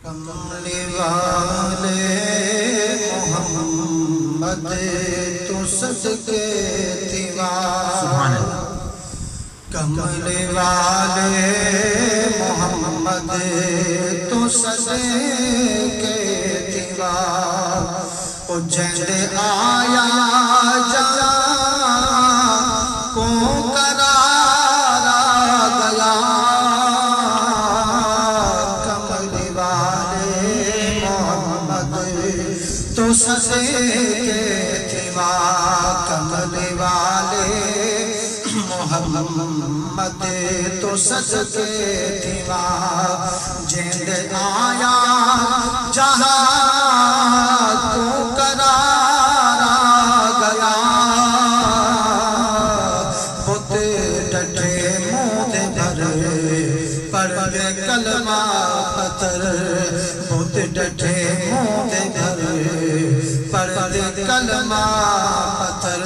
کملی والے محمد تو صدقے دیوار، کملی والے محمد تو صدقے دیوار، او جند آیا جا کو کرارا گیا، کملی والے محمد تو صدقے دیوار، کملی والے محمد تو صدقے دیوار، جند آیا جہاں تو کرارا گیا، بت ڈٹھے منہ دے بھر پڑھے کلمہ پتھر، بت ڈٹھے منہ دے بھر پڑھے کلمہ پتھر،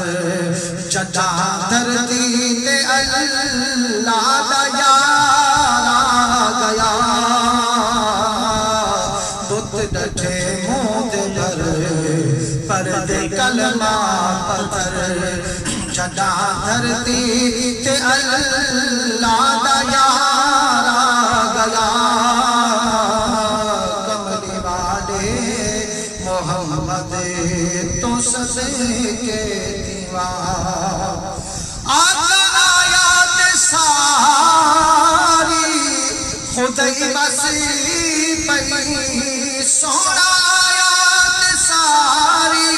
جٹا دھرتی تے اللہ دا یارا گیا، بت ڈٹھے منہ دے بھر پڑھے کلمہ پتھر، جٹا دھرتی تے اللہ دا یارا گیا، کملی والے محمد تو صدقے دیوار، آقا آیات ساری خدای بسی پئی، سونا آیات ساری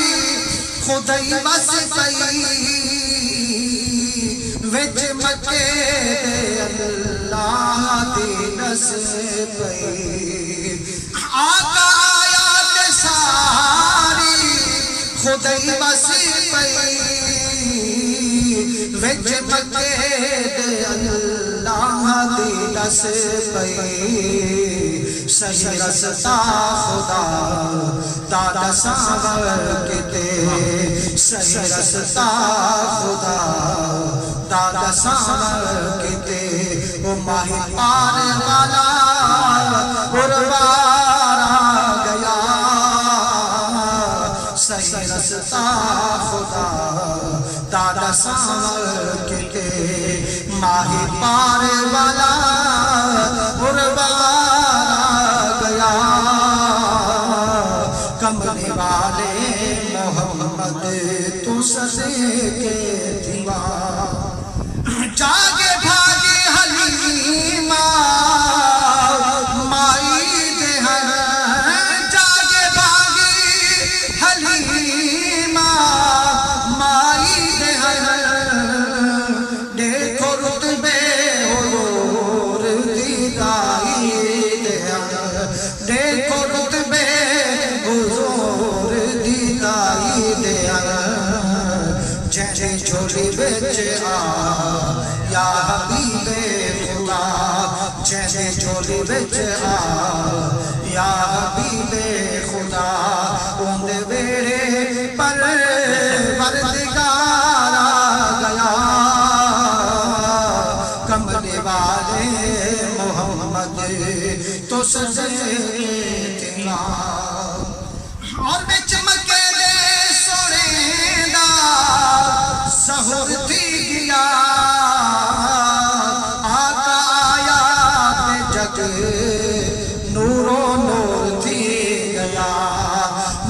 خدای بس پئی، وچ مکے دے اللہ دی نس پئی، آقا آیات ساری خدای بس پئی، وچ مکے دے اللہ دی نس پئی، صحیح رستہ خدا دادا ساور کتے، صحیح رستہ خدا دادا ساور کتے، وہ ماہی پار والا قربارا گیا، صحیح رستہ خدا دادا ساور کتے، ماہی پار والا قربارا گیا، کملی والے محمد تو صدقے دیوار، جاگے بھاگے حلیمہ مائی دہن، جاگے بھاگے حلیمہ مائی دہن، دیکھو رتبے حضور دی دائی دہن، دیکھو رتبے حضور دی دائی دہن، جیسے جھولی بچ آ یا حبیب خدا، جیسے جھولی بچ آ یا حبیب خدا، اوندے ویڑے پر پروردگارا گیا، کملی والے محمد تو صدقے دیوار، اور بچ مکے دے سونے دا ظہور تھی گیا، آقا آیا تے جگ نورو نور تھی گیا،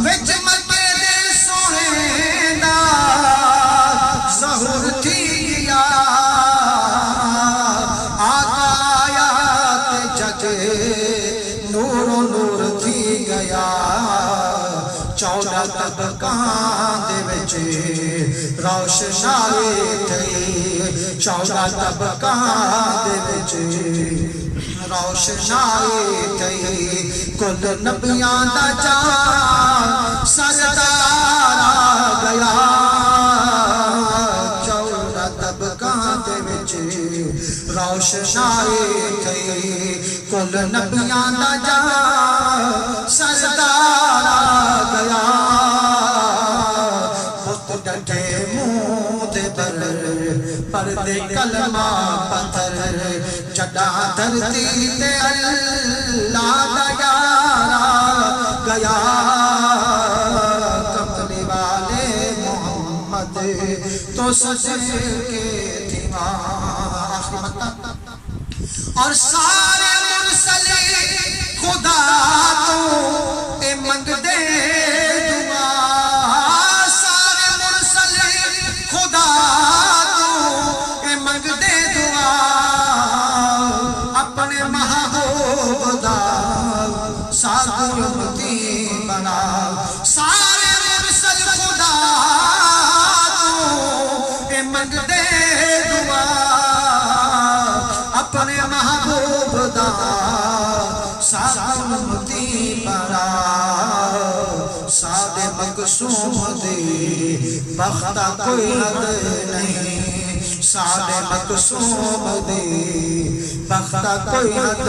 وچ مکے دے سونے دا ظہور تھی گیا، آقا آیا تے جگ نورو نور تھی گیا، 14 طبقاں دے وچ روشنائی تھی، 14 طبقاں دے وچ روشنائی تھی، کل نبیاں دا جان سردار آ گیا، 14 طبقاں دے وچ روشنائی تھی، کل نبیاں دا جان سردار آ گیا، بت ڈٹھے منہ دے بھر پردے کلمہ پتھر، جٹا دھرتی تے اللہ دا تو صدقے دیوا اور سارے مرسل خدا تو اے منگ دے دعا سارے مرسل خدا تو اے منگ دے دعا اپنے محبوب دا ساکو امتی بنا سارے مرسل خدا تو اے منگ دے دعا اپنے محبوب دا ساکو امتی بنا سادے مقصوم دے بختہ کوئی حد نہیں سادے مقصوم دے بختہ کوئی حد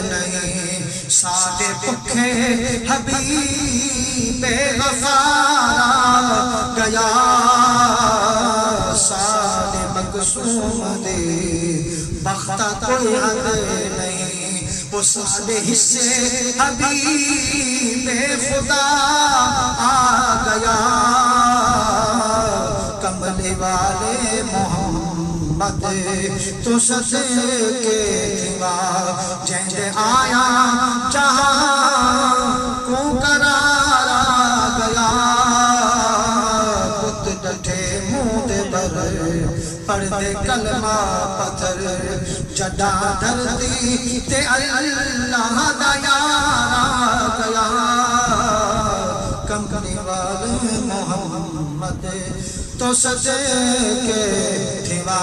نہیں سادے بکھے حبیب غفارا گیا سادے مقصوم دے بختہ کوئی حد نہیں وہ سادے حصے حبیب خدا آ گیا کملے والے محمد تو صدقے دیوا جیندے آیا جہاں کو قرارا گیا پت ڈٹھے منہ دے بر پڑھ دے کلمہ پتھر جڈا دھرتی تے اللہ دا یارا گیا کملی والے محمد تو صدقے دیوا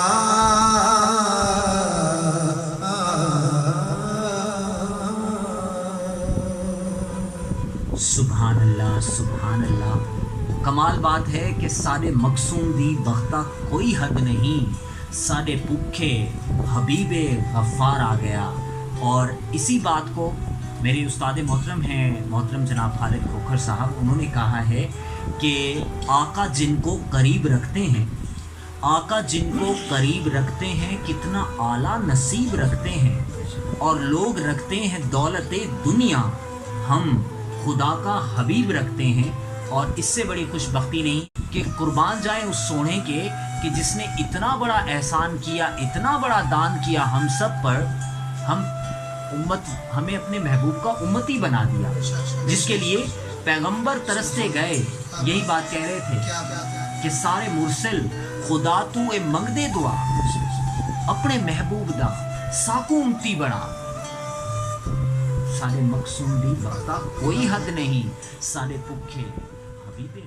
سبحان اللہ سبحان اللہ کمال بات ہے کہ سارے مقصوم دی وقتہ کوئی حد نہیں سارے بھوکے حبیب غفار آ گیا اور اسی بات کو میرے استاد محترم ہیں محترم جناب خالد کھوکھر صاحب انہوں نے کہا ہے کہ آقا جن کو قریب رکھتے ہیں آقا جن کو قریب رکھتے ہیں کتنا اعلیٰ نصیب رکھتے ہیں اور لوگ رکھتے ہیں دولت دنیا ہم خدا کا حبیب رکھتے ہیں اور اس سے بڑی خوش بختی نہیں کہ قربان جائیں اس سونے کے کہ جس نے اتنا بڑا احسان کیا اتنا بڑا دان کیا ہم سب پر ہمیں اپنے محبوب کا امتی بنا دیا جس کے لیے پیغمبر ترستے گئے یہی بات کہہ رہے تھے کہ سارے مرسل خدا تو اے منگ دے دعا اپنے محبوب دا ساکو امتی بنا سارے مقصوم دی وقتہ کوئی حد نہیں سارے پکھے حبیب